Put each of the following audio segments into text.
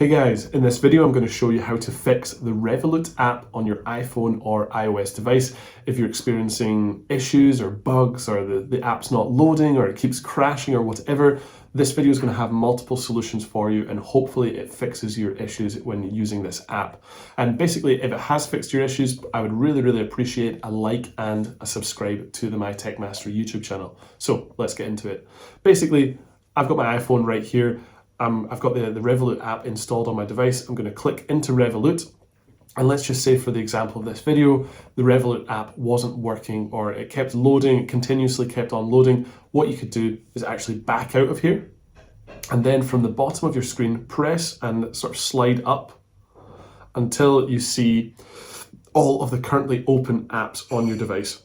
Hey guys, in this video I'm going to show you how to fix the Revolut app on your iPhone or iOS device if you're experiencing issues or bugs or the app's not loading or it keeps crashing or whatever. This video is going to have multiple solutions for you and hopefully it fixes your issues when using this app. And basically, if it has fixed your issues, I would really appreciate a like and a subscribe to the My Tech Mastery YouTube channel. So let's get into it. Basically, I've got my iPhone right here. I've got the Revolut app installed on my device. I'm going to click into Revolut, and let's just say for the example of this video, the Revolut app wasn't working or it kept loading, it continuously kept on loading. What you could do is actually back out of here, and then from the bottom of your screen, press and sort of slide up until you see all of the currently open apps on your device.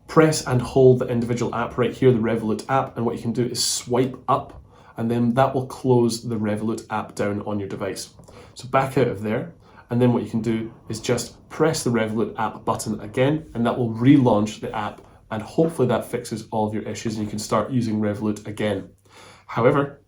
Press and hold the individual app right here, the Revolut app, and what you can do is swipe up, and then that will close the Revolut app down on your device. So back out of there, and then what you can do is just press the Revolut app button again, and that will relaunch the app, and hopefully that fixes all of your issues and you can start using Revolut again. However,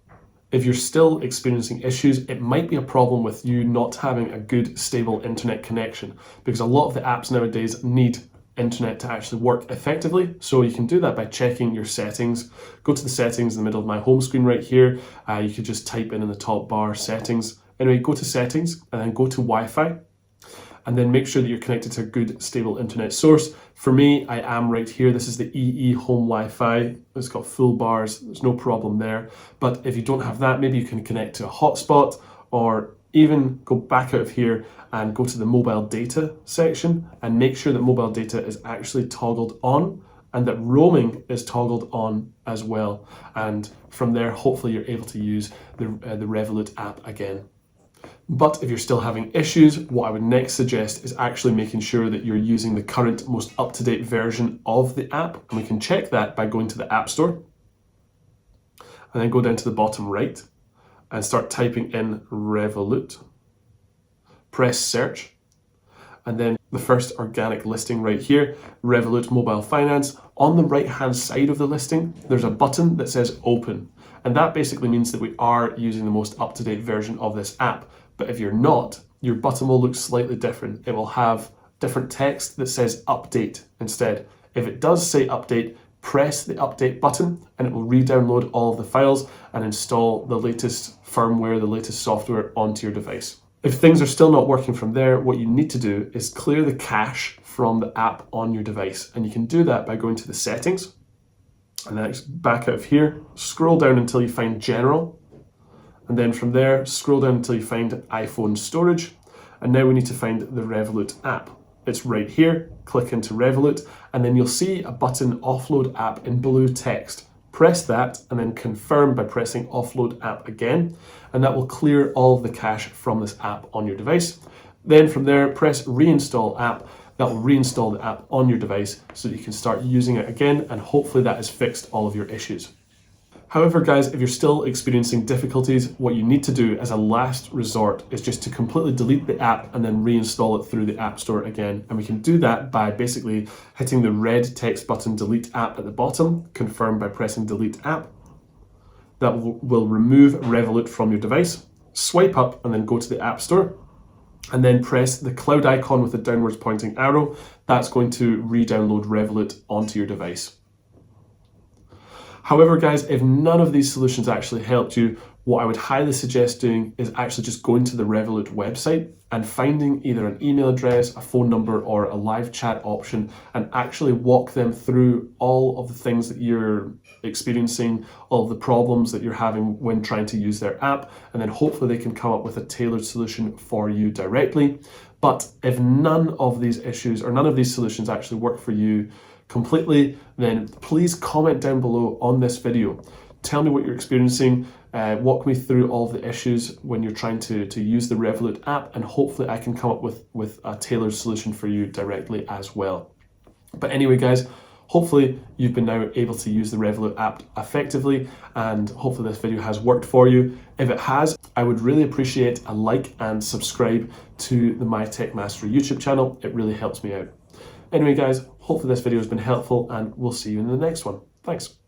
if you're still experiencing issues, it might be a problem with you not having a good, stable internet connection, because a lot of the apps nowadays need internet to actually work effectively. So you can do that by checking your settings. Go to the settings in the middle of my home screen right here. You could just type in the top bar settings. Anyway, go to settings and then go to Wi-Fi, and then make sure that you're connected to a good stable internet source. For me, I am right here. This is the EE home Wi-Fi. It's got full bars. There's no problem there. But if you don't have that, maybe you can connect to a hotspot, or even go back out of here and go to the mobile data section and make sure that mobile data is actually toggled on and that roaming is toggled on as well. And from there, hopefully you're able to use the Revolut app again. But if you're still having issues, what I would next suggest is actually making sure that you're using the current, most up-to-date version of the app. And we can check that by going to the App Store and then go down to the bottom right and start typing in Revolut. Press search, and then the first organic listing right here, Revolut Mobile Finance. On the right hand side of the listing, there's a button that says open, and that basically means that we are using the most up-to-date version of this app. But if you're not, your button will look slightly different. It will have different text that says update instead. If it does say update, press the update button and it will re-download all of the files and install the latest firmware, the latest software onto your device. If things are still not working from there, what you need to do is clear the cache from the app on your device. And you can do that by going to the settings and then back out of here, scroll down until you find general. And then from there, scroll down until you find iPhone storage. And now we need to find the Revolut app. It's right here, click into Revolut, and then you'll see a button, offload app, in blue text. Press that and then confirm by pressing offload app again, and that will clear all of the cache from this app on your device. Then from there, press reinstall app. That will reinstall the app on your device so that you can start using it again, and hopefully that has fixed all of your issues. However, guys, if you're still experiencing difficulties, what you need to do as a last resort is just to completely delete the app and then reinstall it through the App Store again. And we can do that by basically hitting the red text button, delete app at the bottom, confirm by pressing delete app. That will remove Revolut from your device. Swipe up and then go to the App Store, and then press the cloud icon with the downwards pointing arrow. That's going to re-download Revolut onto your device. However, guys, if none of these solutions actually helped you, what I would highly suggest doing is actually just going to the Revolut website and finding either an email address, a phone number, or a live chat option, and actually walk them through all of the things that you're experiencing, all of the problems that you're having when trying to use their app, and then hopefully they can come up with a tailored solution for you directly. But if none of these issues or none of these solutions actually work for you completely, then please comment down below on this video. Tell me what you're experiencing, walk me through all of the issues when you're trying to use the Revolut app, and hopefully I can come up with a tailored solution for you directly as well. But anyway, guys, hopefully you've been now able to use the Revolut app effectively, and hopefully this video has worked for you. If it has, I would really appreciate a like and subscribe to the My Tech Mastery YouTube channel. It really helps me out. Anyway, guys, hopefully this video has been helpful, and we'll see you in the next one. Thanks.